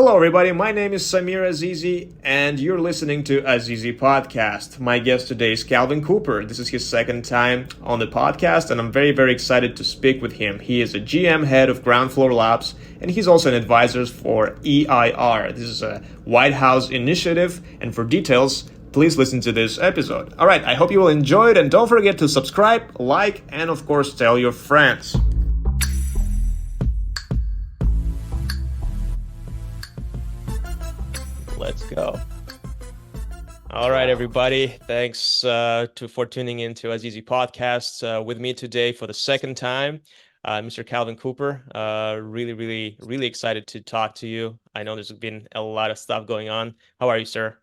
Hello, everybody. My name is Samir Azizi, and you're listening to Azizi Podcast. My guest today is Calvin Cooper. This is his second time on the podcast, and I'm very, very excited to speak with him. He is a GM head of Groundfloor Labs, and he's also an advisor for EIR. This is a White House initiative, and for details, please listen to this episode. All right, I hope you will enjoy it, and don't forget to subscribe, like, and of course, tell your friends. Let's go. All right, everybody. Thanks for tuning in to Azizi Podcast. With me today for the second time, Mr. Calvin Cooper. Really excited to talk to you. I know there's been a lot of stuff going on. How are you, sir?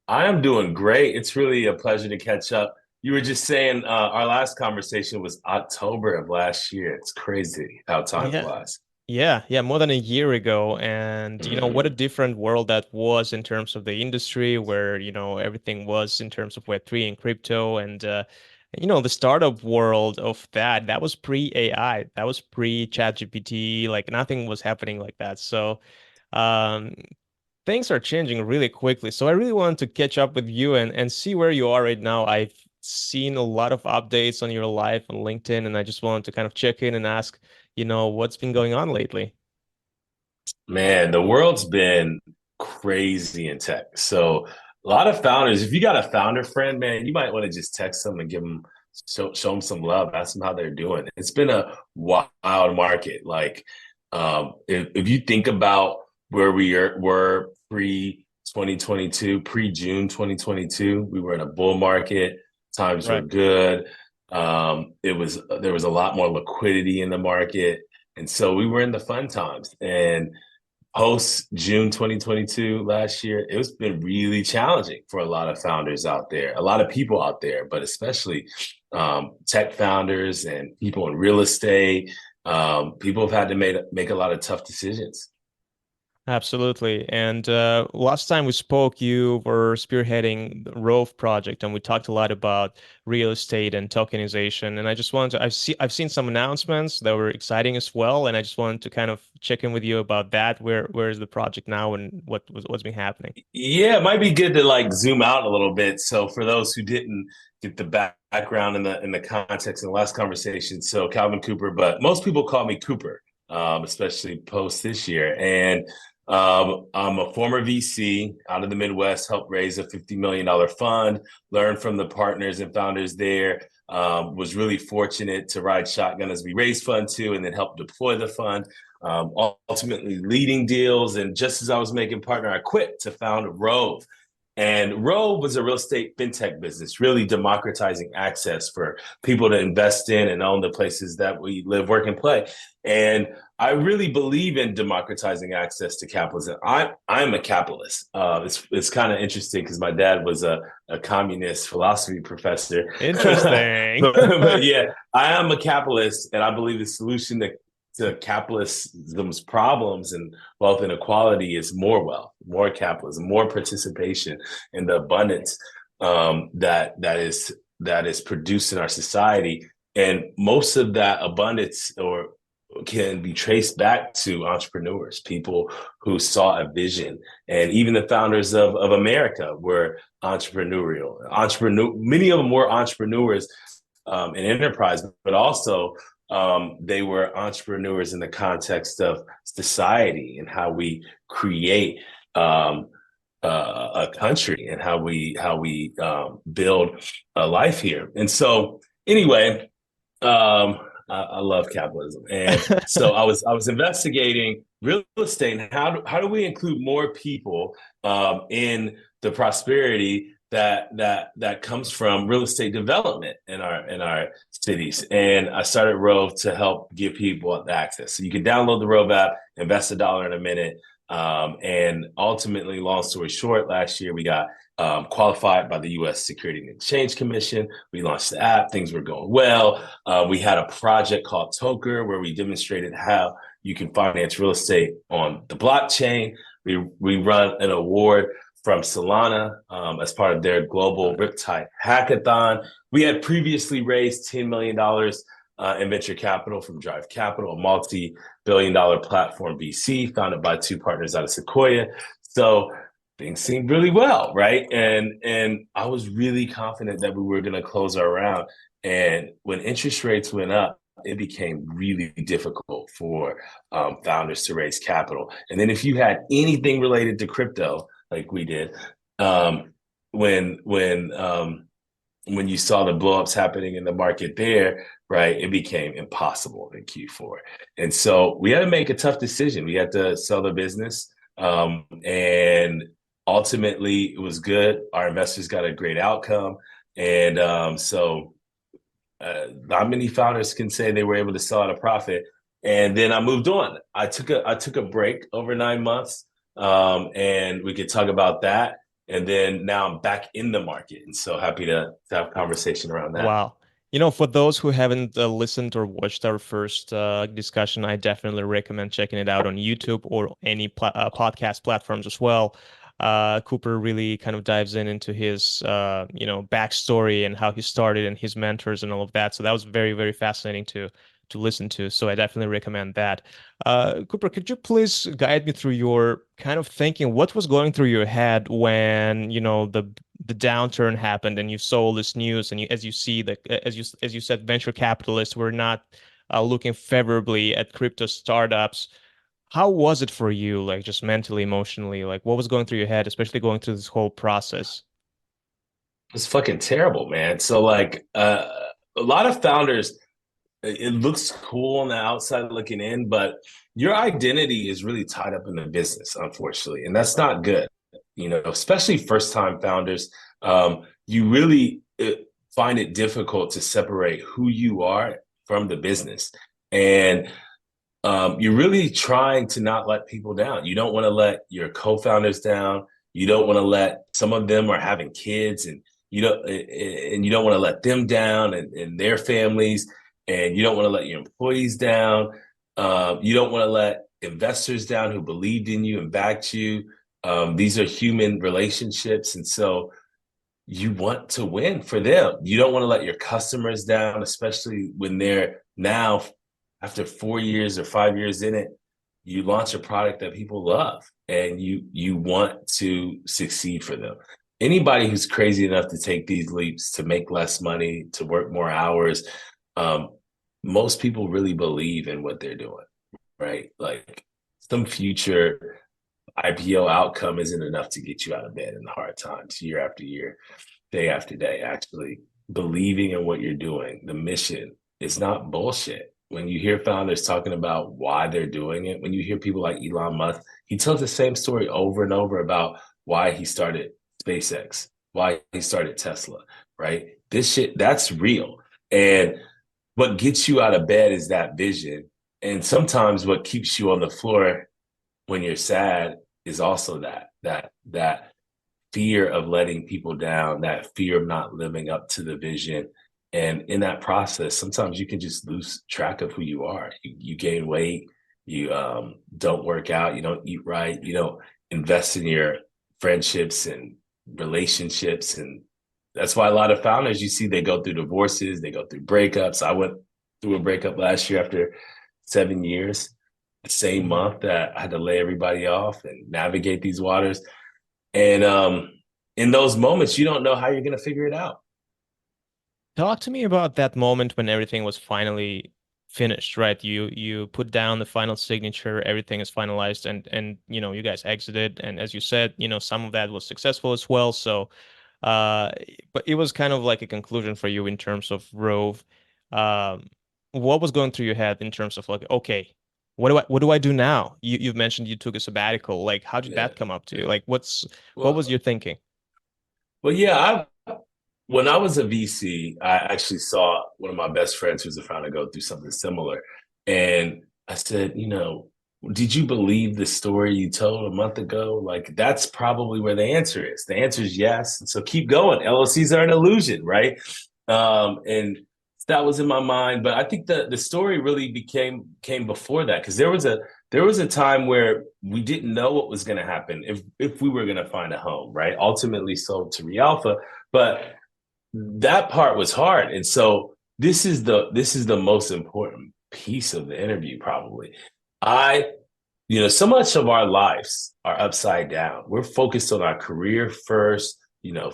I am doing great. It's really a pleasure to catch up. You were just saying our last conversation was October of last year. It's crazy how time Yeah. flies. Yeah, more than a year ago. And, what a different world that was in terms of the industry where, everything was in terms of Web3 and crypto and, the startup world of that was pre-AI, that was pre-ChatGPT, like nothing was happening like that. So, um, things are changing really quickly. So I really wanted to catch up with you and see where you are right now. I've seen a lot of updates on your life on LinkedIn, and I just wanted to kind of check in and ask, what's been going on lately? Man, the world's been crazy in tech. So a lot of founders, if you got a founder friend, man, you might want to just text them and show them some love, ask them how they're doing. It's been a wild market. Like if you think about where were pre 2022, pre June 2022, we were in a bull market. Times were Right. good. There was a lot more liquidity in the market, and so we were in the fun times. And post June 2022 last year, it's been really challenging for a lot of founders out there, a lot of people out there, but especially tech founders and people in real estate. People have had to make a lot of tough decisions. Absolutely. And last time we spoke, you were spearheading the Rhove project, and we talked a lot about real estate and tokenization. And I just wanted to, I've seen some announcements that were exciting as well, and I just wanted to kind of check in with you about that. Where is the project now, and what's been happening? Yeah, it might be good to like zoom out a little bit. So for those who didn't get the background in the context in the last conversation, so Calvin Cooper, but most people call me Cooper, especially post this year. And I'm a former VC out of the Midwest, helped raise a $50 million fund, learned from the partners and founders there. Was really fortunate to ride shotgun as we raised fund too, and then help deploy the fund, ultimately leading deals. And just as I was making partner, I quit to found Rhove. And Rhove was a real estate fintech business, really democratizing access for people to invest in and own the places that we live, work, and play. And I really believe in democratizing access to capitalism. I'm a capitalist. It's kind of interesting because my dad was a communist philosophy professor. Interesting. but yeah, I am a capitalist, and I believe the solution to capitalism's problems and wealth inequality is more wealth, more capitalism, more participation in the abundance that is produced in our society. And most of that abundance can be traced back to entrepreneurs, people who saw a vision. And even the founders of America were entrepreneurial. Many of them were entrepreneurs in enterprise, but also they were entrepreneurs in the context of society and how we create a country and how we build a life here. And so, anyway, I love capitalism, and so I was investigating real estate and how do we include more people in the prosperity that comes from real estate development in our cities. And I started Rhove to help give people access. So you can download the Rhove app, invest $1 in a minute. And ultimately, long story short, last year we got qualified by the U.S. Securities and Exchange Commission. We launched the app. Things were going well. We had a project called Toker where we demonstrated how you can finance real estate on the blockchain. We run an award from Solana as part of their global Riptide hackathon. We had previously raised $10 million in venture capital from Drive Capital, a billion-dollar platform VC founded by two partners out of Sequoia. So things seemed really well, right? And I was really confident that we were going to close our round. And when interest rates went up, it became really difficult for founders to raise capital. And then if you had anything related to crypto, like we did, um, when when um, when you saw the blowups happening in the market there, right, it became impossible in Q4. And so we had to make a tough decision. We had to sell the business. And ultimately, it was good. Our investors got a great outcome. And not many founders can say they were able to sell at a profit. And then I moved on. I took a break over 9 months, and we could talk about that. And then now I'm back in the market, and so happy to have a conversation around that. Wow. For those who haven't listened or watched our first discussion, I definitely recommend checking it out on YouTube or any podcast platforms as well. Cooper really kind of dives into his, backstory and how he started and his mentors and all of that. So that was very, very fascinating to listen to. So I definitely recommend that. Cooper, could you please guide me through your kind of thinking? What was going through your head when, the downturn happened and you saw all this news and as you see that as you said, venture capitalists were not looking favorably at crypto startups. How was it for you, like just mentally, emotionally? Like what was going through your head, especially going through this whole process? It's fucking terrible, man. So like a lot of founders, it looks cool on the outside looking in, but your identity is really tied up in the business, unfortunately, and that's not good. Especially first time founders, you really find it difficult to separate who you are from the business. And you're really trying to not let people down. You don't want to let your co-founders down. You don't want to let some of them are having kids and you don't want to let them down and their families, and you don't want to let your employees down. You don't want to let investors down who believed in you and backed you. These are human relationships. And so you want to win for them. You don't want to let your customers down, especially when they're now, after 4 years or 5 years in it, you launch a product that people love and you want to succeed for them. Anybody who's crazy enough to take these leaps to make less money, to work more hours, most people really believe in what they're doing, right? Like some future IPO outcome isn't enough to get you out of bed in the hard times, year after year, day after day. Actually believing in what you're doing, the mission, is not bullshit. When you hear founders talking about why they're doing it, when you hear people like Elon Musk, he tells the same story over and over about why he started SpaceX, why he started Tesla, right? This shit, that's real. And what gets you out of bed is that vision. And sometimes what keeps you on the floor when you're sad is also that fear of letting people down, that fear of not living up to the vision. And in that process, sometimes you can just lose track of who you are. You gain weight, you don't work out, you don't eat right, you don't invest in your friendships and relationships. And that's why a lot of founders, you see, they go through divorces, they go through breakups. I went through a breakup last year after 7 years, the same month that I had to lay everybody off and navigate these waters. And in those moments, you don't know how you're going to figure it out. Talk to me about that moment when everything was finally finished, right? You put down the final signature, everything is finalized, and you guys exited, and as you said, some of that was successful as well. So, uh, but it was kind of like a conclusion for you in terms of Rhove. Um, what was going through your head in terms of like, okay, what do I do now? You've mentioned you took a sabbatical. Like, how did Yeah. that come up to you? Yeah. Like, what was Well, your thinking? yeah, when I was a VC, I actually saw one of my best friends who's a founder go through something similar. And I said, did you believe the story you told a month ago? Like, that's probably where the answer is. The answer is yes. So keep going. LLCs are an illusion, right? And that was in my mind. But I think the story really came before that, because there was a time where we didn't know what was going to happen if we were going to find a home, right? Ultimately sold to Rialpha, but that part was hard. And so this is the most important piece of the interview, probably. I, so much of our lives are upside down. We're focused on our career first,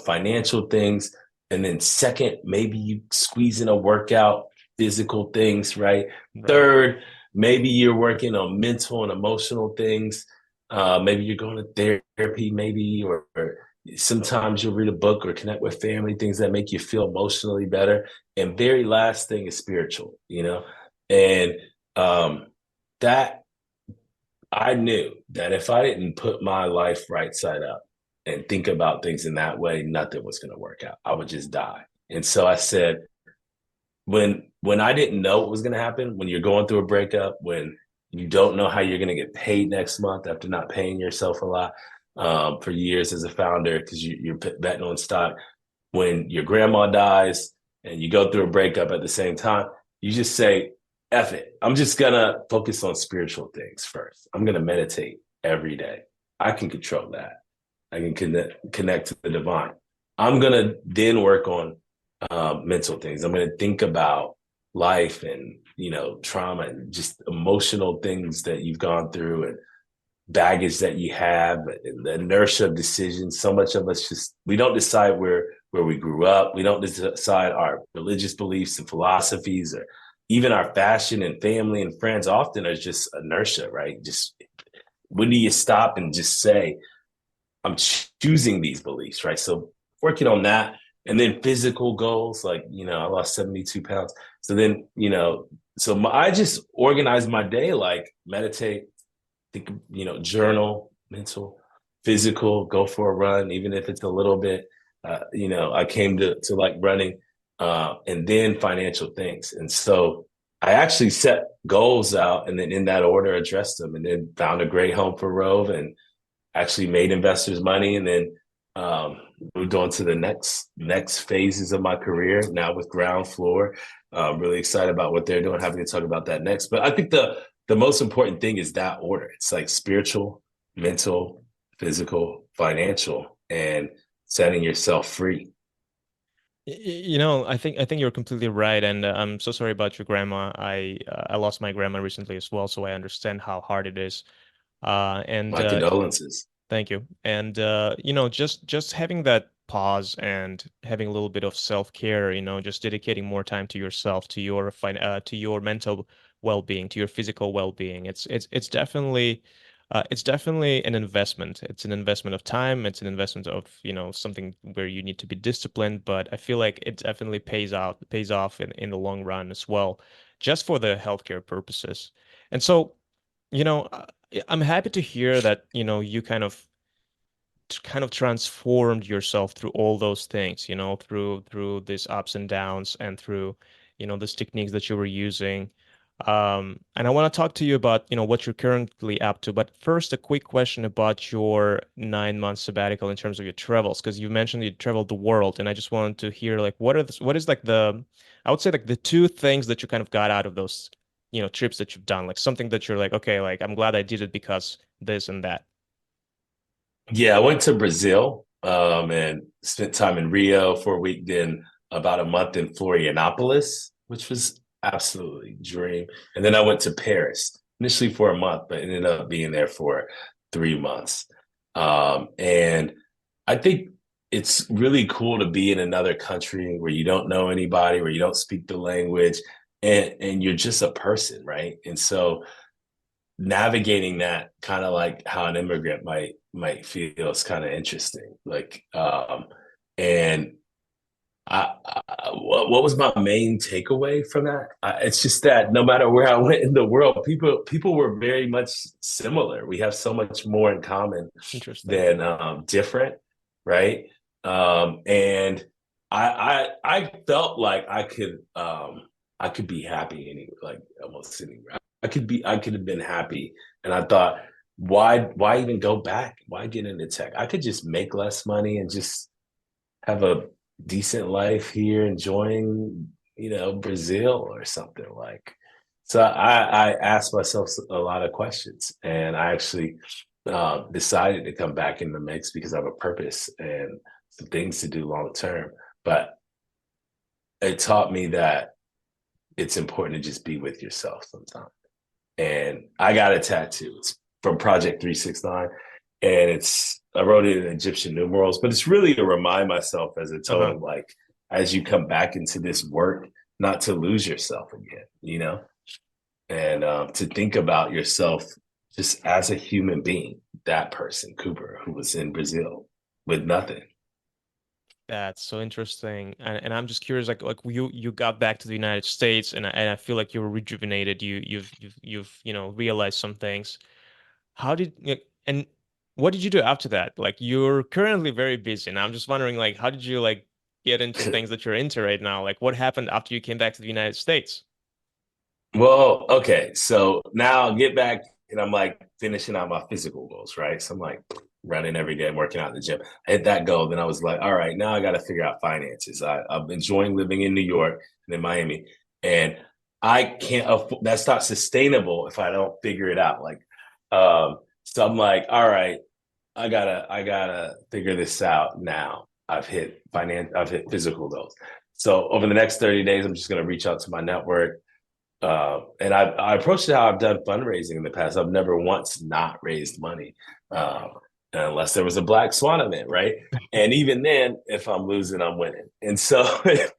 financial things. And then second, maybe you squeeze in a workout, physical things, right? Right. Third, maybe you're working on mental and emotional things. Maybe you're going to therapy, maybe, or sometimes you'll read a book or connect with family, things that make you feel emotionally better. And very last thing is spiritual. And that I knew that if I didn't put my life right side up and think about things in that way, nothing was going to work out. I would just die. And so I said, when I didn't know what was going to happen, when you're going through a breakup, when you don't know how you're going to get paid next month after not paying yourself a lot for years as a founder because you're betting on stock, when your grandma dies and you go through a breakup at the same time, you just say, F it. I'm just going to focus on spiritual things first. I'm going to meditate every day. I can control that. I can connect to the divine. I'm going to then work on mental things. I'm going to think about life and, trauma and just emotional things that you've gone through and baggage that you have, the inertia of decisions. So much of us we don't decide where we grew up. We don't decide our religious beliefs and philosophies, or even our fashion and family and friends. Often are just inertia, right? Just when do you stop and just say, I'm choosing these beliefs, right? So working on that. And then physical goals, like, I lost 72 pounds. So then, I just organized my day, like meditate, think, journal, mental, physical, go for a run, even if it's a little bit. I came to like running, and then financial things. And so I actually set goals out, and then in that order addressed them, and then found a great home for Rhove, and actually made investors money, and then moved on to the next phases of my career. Now with Groundfloor, really excited about what they're doing. Happy to talk about that next. But I think the most important thing is that order. It's like spiritual, mental, physical, financial, and setting yourself free. I think you're completely right, and I'm so sorry about your grandma. I lost my grandma recently as well, so I understand how hard it is. And My condolences. Thank you. And just having that pause and having a little bit of self-care, just dedicating more time to yourself, to your mental well-being, to your physical well-being. It's definitely an investment. It's an investment of time. It's an investment of, something where you need to be disciplined, but I feel like it definitely pays off in the long run as well, just for the healthcare purposes. And so, I'm happy to hear that, you kind of transformed yourself through all those things, through these ups and downs and through, these techniques that you were using. And I want to talk to you about, what you're currently up to. But first, a quick question about your 9 month sabbatical in terms of your travels, because you mentioned you traveled the world, and I just wanted to hear like what is like I would say like the two things that you kind of got out of those, trips that you've done, like something that you're like, okay, like I'm glad I did it because this and that. Yeah, I went to Brazil and spent time in Rio for a week, then about a month in Florianopolis, which was absolutely dream. And then I went to Paris initially for a month, but ended up being there for 3 months. And I think it's really cool to be in another country where you don't know anybody, where you don't speak the language, and you're just a person, right? And so navigating that, kind of like how an immigrant might feel, is kind of interesting. Like, and what was my main takeaway from that? It's just that no matter where I went in the world, people were very much similar. We have so much more in common Interesting. than different, right? And I felt like I could be happy like almost anywhere. I could have been happy, and I thought, why even go back? Why get into tech? I could just make less money and just have a decent life here, enjoying, Brazil or something like. So I asked myself a lot of questions, and I actually decided to come back in the mix because I have a purpose and some things to do long term. But it taught me that it's important to just be with yourself sometimes and I got a tattoo. It's from Project 369, and I wrote it in Egyptian numerals, but it's really to remind myself as a Uh-huh. totem, like as you come back into this work, not to lose yourself again, and to think about yourself just as a human being, that person, Cooper, who was in Brazil with nothing. That's so interesting. And I'm just curious, like you got back to the United States, and I feel like you were rejuvenated. You've realized some things. How did and what did you do after that? Like you're currently very busy, and I'm just wondering, like, how did you like get into things that you're into right now? Like what happened after you came back to the United States? Well, okay. So now I get back and I'm like finishing out my physical goals, right? So I'm like running every day and working out in the gym. I hit that goal. Then I was like, all right, now I got to figure out finances. I'm enjoying living in New York and in Miami. And I can't afford, that's not sustainable if I don't figure it out. So I'm like, all right, I gotta figure this out now. I've hit physical goals. So over the next 30 days, I'm just gonna reach out to my network, and I approached it how I've done fundraising in the past. I've never once not raised money, uh, unless there was a black swan event, right? And even then, if I'm losing, I'm winning. And so,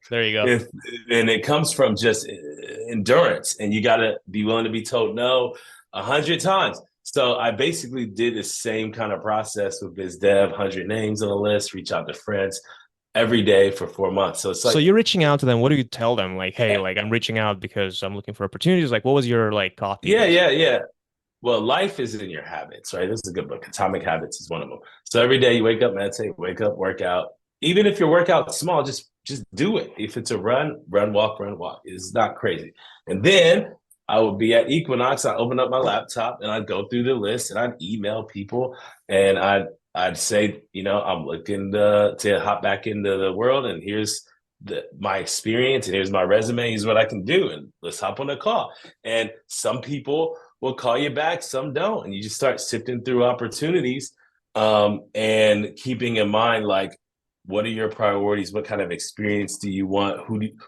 There you go. if and it comes from just endurance, and you got to be willing to be told no 100 times. So I basically did the same kind of process with BizDev, 100 names on the list, reach out to friends every day for 4 months. So it's So like, you're reaching out to them. What do you tell them? Like, hey, like I'm reaching out because I'm looking for opportunities. Like, what was your like copy, yeah, yeah, basically? yeah. Well, life is in your habits, right? This is a good book. Atomic Habits is one of them. So every day you wake up, meditate, wake up, work out. Even if your workout's small, just do it. If it's a run, run, walk, run, walk. It's not crazy. And then I would be at Equinox. I open up my laptop and I'd go through the list and I'd email people and I'd say, I'm looking to hop back into the world, and here's my experience, and here's my resume. Here's what I can do, and let's hop on a call. And some people will call you back, some don't, and you just start sifting through opportunities, and keeping in mind, like, what are your priorities? What kind of experience do you want?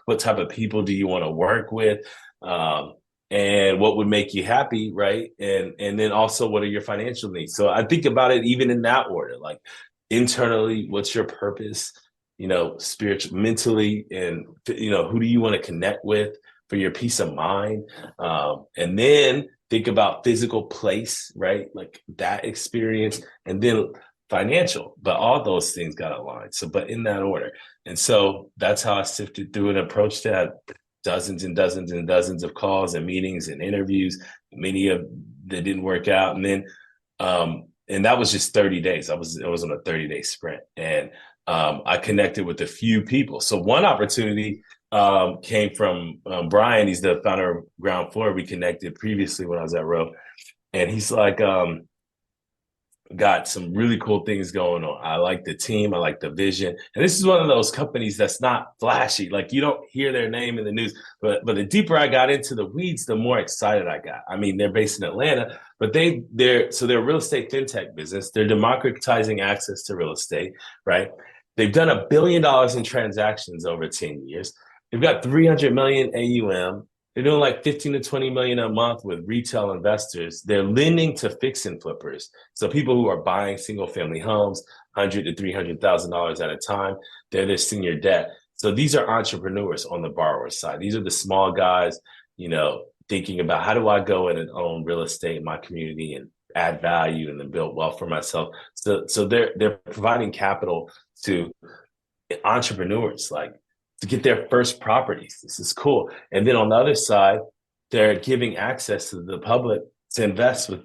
What type of people do you want to work with? Um, and what would make you happy, right? And then also, what are your financial needs? So I think about it even in that order, like internally, what's your purpose? Spiritual, mentally, and who do you want to connect with for your peace of mind? And then think about physical place, right? Like that experience, and then financial, but all those things got aligned. So, but in that order. And so that's how I sifted through and approached that. Dozens and dozens and dozens of calls and meetings and interviews, many of that didn't work out. And that was just 30 days. I was on a 30-day sprint. And I connected with a few people. So one opportunity came from Brian. He's the founder of Groundfloor. We connected previously when I was at Rhove. And he's like, got some really cool things going on. I like the team. I like the vision. And this is one of those companies that's not flashy. Like you don't hear their name in the news, but the deeper I got into the weeds, the more excited I got. I mean, they're based in Atlanta, but they're a real estate fintech business. They're democratizing access to real estate, right? They've done $1 billion in transactions over 10 years. They've got 300 million AUM. They're doing like 15 to 20 million a month with retail investors. They're lending to fix and flippers. So people who are buying single family homes, $100,000 to $300,000 at a time, they're their senior debt. So these are entrepreneurs on the borrower side. These are the small guys, thinking about how do I go in and own real estate in my community and add value and then build wealth for myself. So they're providing capital to entrepreneurs, like to get their first properties. This is cool. And then on the other side, they're giving access to the public to invest with,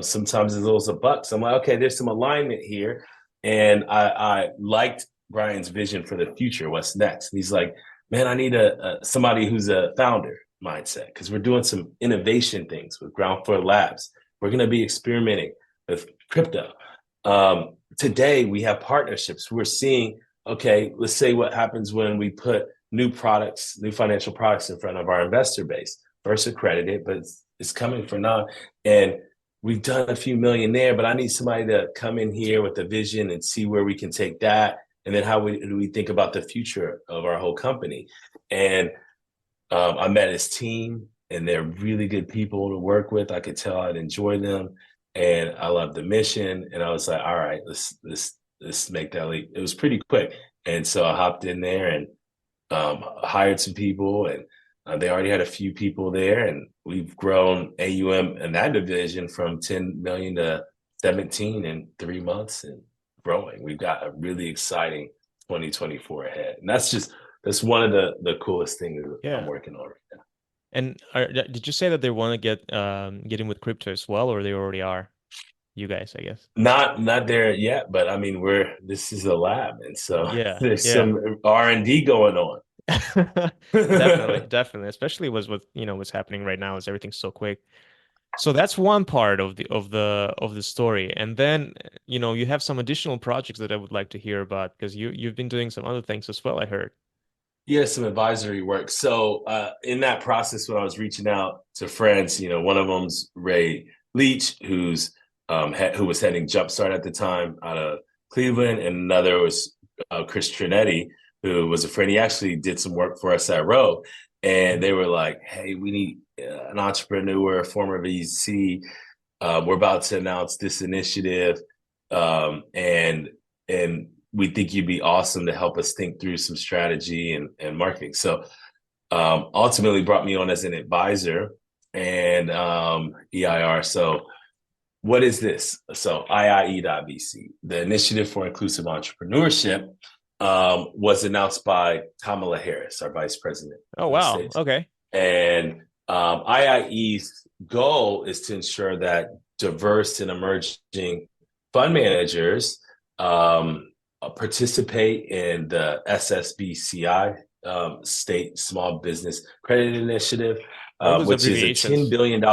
sometimes as little as $1. I'm like, okay, there's some alignment here. And I liked Brian's vision for the future. What's next? And he's like, man, I need somebody who's a founder mindset, because we're doing some innovation things with Groundfloor Labs. We're going to be experimenting with crypto. Today, we have partnerships. We're seeing, okay, let's say what happens when we put new financial products in front of our investor base. First accredited, but it's coming for now. And we've done a few million there, but I need somebody to come in here with a vision and see where we can take that. And then how do we think about the future of our whole company? And I met his team, and they're really good people to work with. I could tell I'd enjoy them, and I love the mission. And I was like, all right, let's make that leap. It was pretty quick, and so I hopped in there and hired some people, and they already had a few people there, and we've grown AUM in that division from 10 million to 17 in 3 months and growing. We've got a really exciting 2024 ahead. And that's one of the coolest things I'm Yeah. working on right now. And did you say that they want to get in with crypto as well, or they already are? You guys, I guess. Not there yet, but I mean this is a lab, and so Yeah, there's yeah. some R&D going on. Definitely, definitely. Especially with what's happening right now is everything's so quick. So that's one part of the story. And then, you have some additional projects that I would like to hear about because you've been doing some other things as well, I heard. Yeah, some advisory work. So in that process, when I was reaching out to friends, one of them's Ray Leach, who was heading Jumpstart at the time out of Cleveland, and another was Chris Trinetti, who was a friend. He actually did some work for us at Rhove, and they were like, "Hey, we need an entrepreneur, a former VC. We're about to announce this initiative, and we think you'd be awesome to help us think through some strategy and marketing." So ultimately brought me on as an advisor and EIR. So what is this? So IIE.VC, the Initiative for Inclusive Entrepreneurship, was announced by Kamala Harris, our vice president Oh, of the wow. States. Okay. And IIE's goal is to ensure that diverse and emerging fund managers participate in the SSBCI, State Small Business Credit Initiative, All those which is a $10 abbreviations. billion.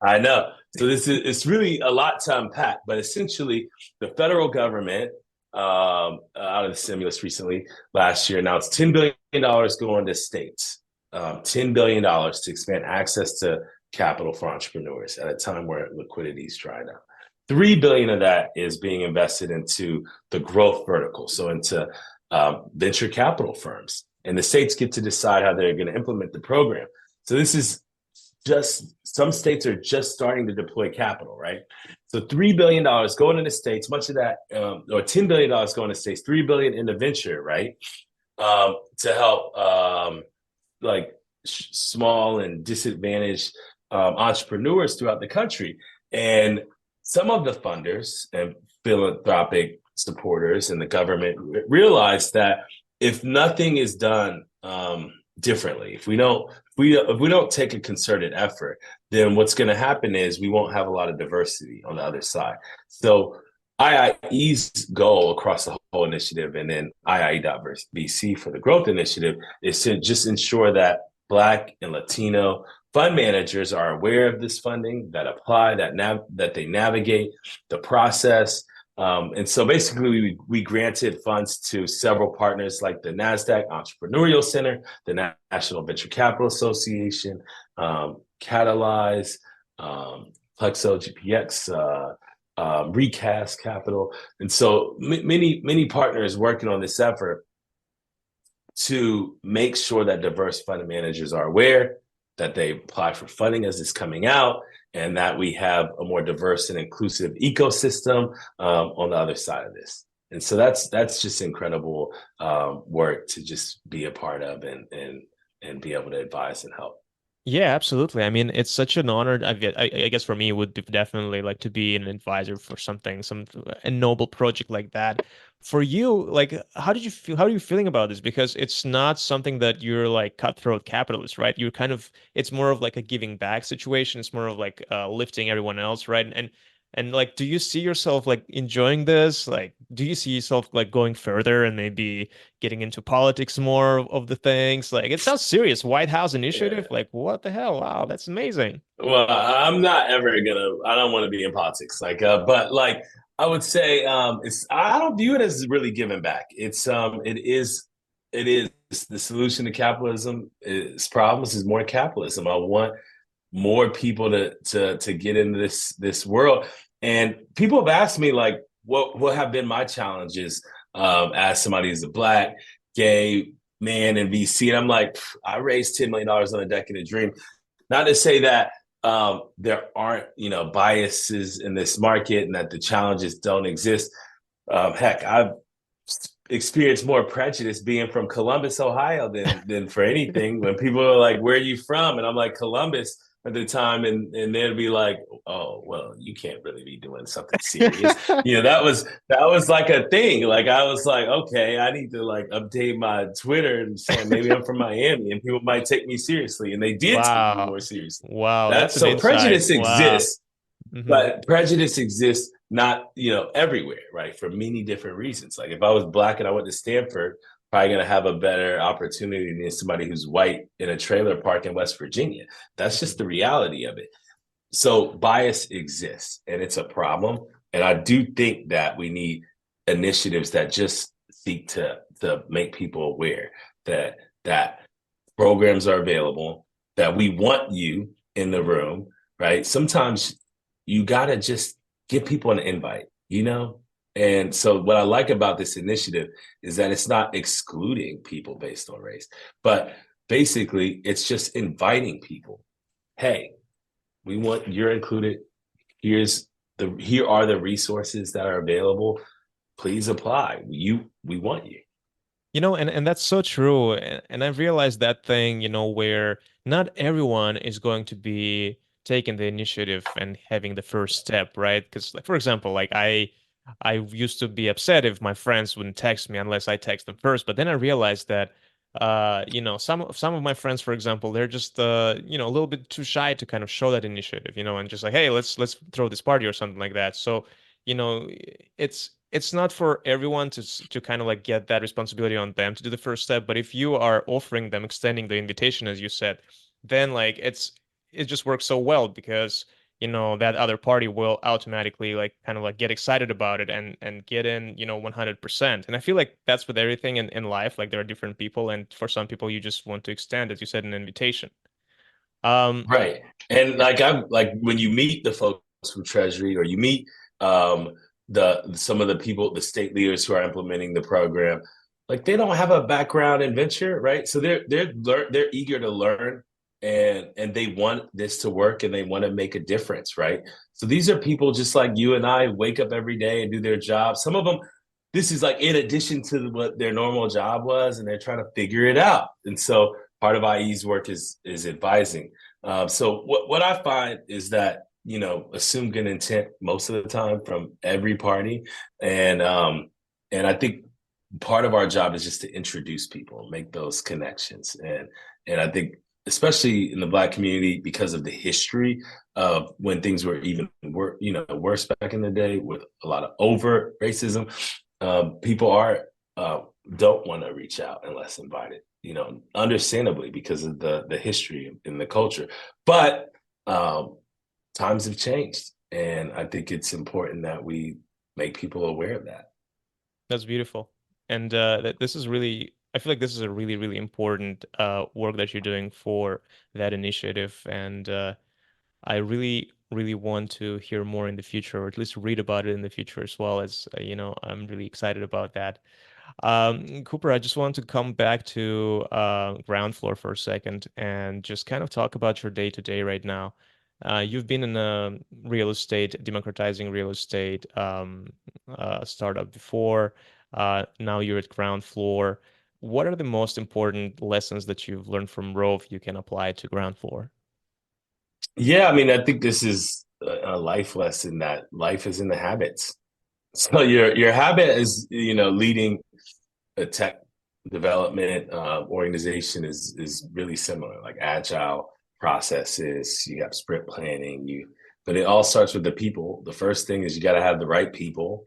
I know. So it's really a lot to unpack, but essentially the federal government, out of the stimulus recently last year, announced $10 billion going to states, $10 billion to expand access to capital for entrepreneurs at a time where liquidity is drying up. 3 billion of that is being invested into the growth vertical, so into venture capital firms, and the states get to decide how they're going to implement the program. So this is just, some states are just starting to deploy capital, right? So $3 billion going into states, much of that, or $10 billion going to states, 3 billion into venture, right? To help like small and disadvantaged entrepreneurs throughout the country. And some of the funders and philanthropic supporters and the government realized that if nothing is done differently, if we don't take a concerted effort, then what's going to happen is we won't have a lot of diversity on the other side. So IIE's goal across the whole initiative, and then IIE.VC for the growth initiative, is to just ensure that Black and Latino fund managers are aware of this funding, that apply, that they navigate the process. And so basically, we granted funds to several partners like the NASDAQ Entrepreneurial Center, the National Venture Capital Association, Catalyze, Plexo GPX, Recast Capital. And so many partners working on this effort to make sure that diverse fund managers are aware, that they apply for funding as it's coming out, and that we have a more diverse and inclusive ecosystem on the other side of this. And so that's just incredible work to just be a part of and be able to advise and help. Yeah, absolutely. I mean, it's such an honor. I guess for me, it would be definitely like to be an advisor for some a noble project like that. For you, like, how did you feel? How are you feeling about this? Because it's not something that you're like cutthroat capitalist, right? You're kind of, it's more of like a giving back situation. It's more of like lifting everyone else, right? And like, do you see yourself like enjoying this? Like, do you see yourself like going further and maybe getting into politics more of the things? Like, it sounds serious. White House initiative? Yeah. Like, what the hell? Wow, that's amazing. Well, I'm not ever gonna. I don't want to be in politics, but like I would say, I don't view it as really giving back. It is the solution to capitalism. Its problems is more capitalism. I want more people to get into this world. And people have asked me like, what have been my challenges as somebody who's a Black, gay man in VC, and I'm like, I raised $10 million on a deck in a dream. Not to say that there aren't, biases in this market and that the challenges don't exist. Heck, I've experienced more prejudice being from Columbus, Ohio than for anything. When people are like, "Where are you from?" and I'm like, "Columbus." At the time, and they'd be like, "Oh, well, you can't really be doing something serious." That was like a thing. Like I was like, okay, I need to like update my Twitter and saying maybe I'm from Miami and people might take me seriously, and they did take me more Wow. seriously. Wow, That's that's an so insight. prejudice Wow. exists, Hmm. but prejudice exists not, everywhere, right? For many different reasons. Like if I was black and I went to Stanford, probably going to have a better opportunity than somebody who's white in a trailer park in West Virginia. That's just the reality of it. So bias exists and it's a problem. And I do think that we need initiatives that just seek to make people aware that programs are available, that we want you in the room, right? Sometimes you gotta just give people an invite. And so what I like about this initiative is that it's not excluding people based on race, but basically it's just inviting people. Hey, you're included. Here are the resources that are available. Please apply. We want you. And that's so true. And I've realized that thing, where not everyone is going to be taking the initiative and having the first step, right? Because, like, for example, like I used to be upset if my friends wouldn't text me unless I text them first. But then I realized that, some of my friends, for example, they're just, a little bit too shy to kind of show that initiative, and just like, hey, let's throw this party or something like that. So, you know, it's not for everyone to kind of like get that responsibility on them to do the first step. But if you are offering them, extending the invitation, as you said, then like it just works so well because that other party will automatically like kind of like get excited about it and get in 100%. And I feel like that's with everything in life. Like there are different people, and for some people you just want to extend, as you said, an invitation. um Right. And like I'm like when you meet the folks from Treasury or you meet um the some of the people, the state leaders who are implementing the program, like they don't have a background in venture, right? So they're eager to learn and they want this to work and they want to make a difference, right? So these are people just like you and I wake up every day and do their job. Some of them, this is like in addition to what their normal job was, and they're trying to figure it out. And so part of IE's work is advising. So what I find is that assume good intent most of the time from every party, and I think part of our job is just to introduce people, make those connections, and I think especially in the Black community because of the history of when things were even worse back in the day with a lot of overt racism, people don't want to reach out unless invited, understandably because of the history and the culture. But times have changed, and I think it's important that we make people aware of that. That's beautiful. And this is really, I feel like this is a really, really important work that you're doing for that initiative. And I really, really want to hear more in the future, or at least read about it in the future as well. As I'm really excited about that. Cooper, I just want to come back to Groundfloor for a second and just kind of talk about your day to day right now. You've been in a real estate, democratizing real estate startup before. Now you're at Groundfloor. What are the most important lessons that you've learned from Rhove you can apply to Groundfloor? Yeah, I mean, I think this is a life lesson that life is in the habits. So your habit is, leading a tech development organization is really similar, like agile processes. You have sprint planning. But it all starts with the people. The first thing is you got to have the right people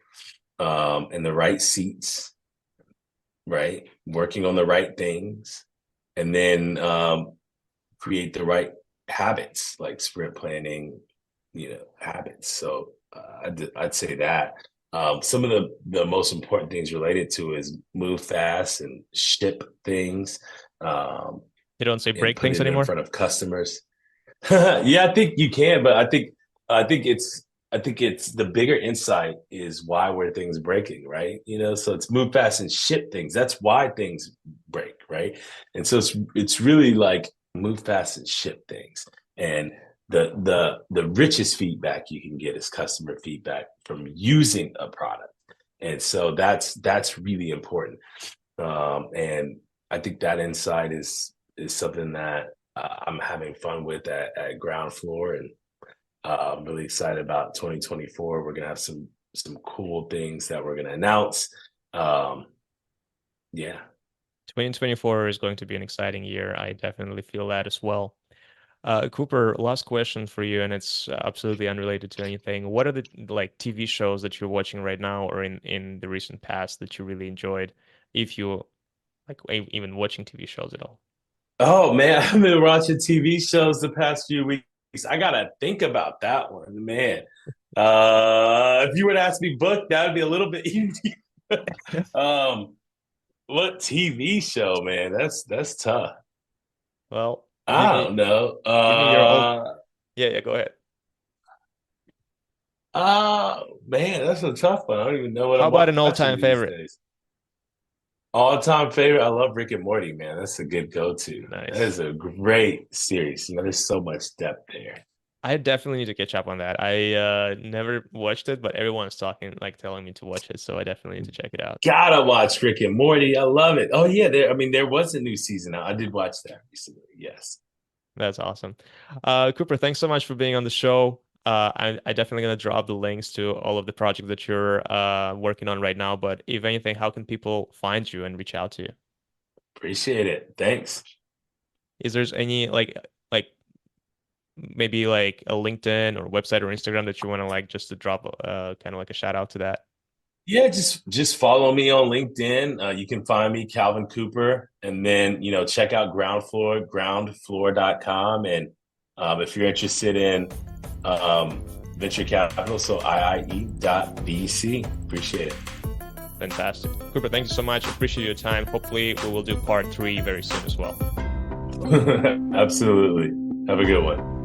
in the right seats, right? Working on the right things, and then create the right habits, like sprint planning, habits. So I'd say that some of the most important things related to is move fast and ship things, um, They don't say and break put things it in anymore. front of customers. Yeah, I think you can, but I think it's the bigger insight is why were things breaking, right? So it's move fast and ship things. That's why things break, right? And so it's really like move fast and ship things. And the richest feedback you can get is customer feedback from using a product. And so that's really important. And I think that insight is something that I'm having fun with at Groundfloor, and I'm really excited about 2024. We're gonna have some cool things that we're gonna announce. Um, yeah. 2024 is going to be an exciting year. I definitely feel that as well. Cooper, last question for you, and it's absolutely unrelated to anything. What are the like TV shows that you're watching right now or in the recent past that you really enjoyed, if you like even watching TV shows at all? Oh man, I've been watching TV shows the past few weeks. I gotta think about that one, man. If you would ask me book, that would be a little bit easier. um, what TV show, man? That's tough. Well, I don't know. give me your all. Yeah, yeah, go ahead. Man, that's a tough one. I don't even know what How I'm about an watching all-time these favorite? days. All-time favorite. I love Rick and Morty, man. That's a good go-to. That Nice. is a great series. There's so much depth there. I definitely need to catch up on that. I never watched it, but everyone's talking, like telling me to watch it, so I definitely need to check it out. Gotta watch Rick and Morty. I love it. Oh yeah, there was a new season out. I did watch that recently. Yes. That's awesome. Cooper, thanks so much for being on the show. I definitely gonna drop the links to all of the projects that you're working on right now. But if anything, how can people find you and reach out to you? Appreciate it. Thanks. Is there's any like maybe like a LinkedIn or website or Instagram that you want to like just to drop kind of like a shout out to that? Yeah, just follow me on LinkedIn. You can find me, Calvin Cooper, and then check out Groundfloor, groundfloor.com. And if you're interested in venture capital, so IIE.VC. Appreciate it. Fantastic. Cooper, thank you so much. Appreciate your time. Hopefully we will do part 3 very soon as well. Absolutely. Have a good one.